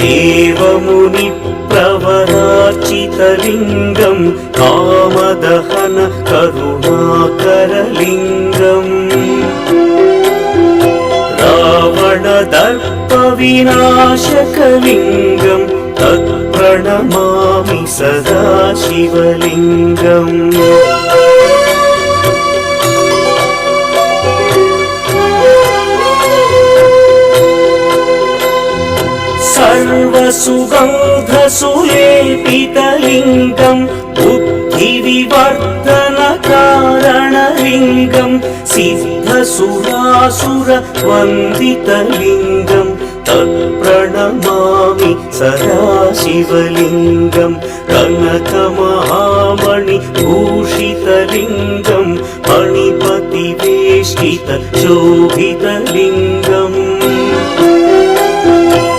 देवमुनिप्रवरार्चितलिङ्गं कामदहन करुणाकरलिङ्गम् रावणदर्पविनाशकलिङ्गं तत्प्रणमामि सदा शिवलिङ्गम् सर्वसुगन्धसुलेपितलिङ्गं बुद्धिविवर्धनकारणलिङ्गं सिद्धसुरासुरवन्दितलिङ्गं तत्प्रणमामि सदा शिवलिङ्गं कनकमहामणिभूषितलिङ्गं मणिपतिवेष्टितशोभितलिङ्गम्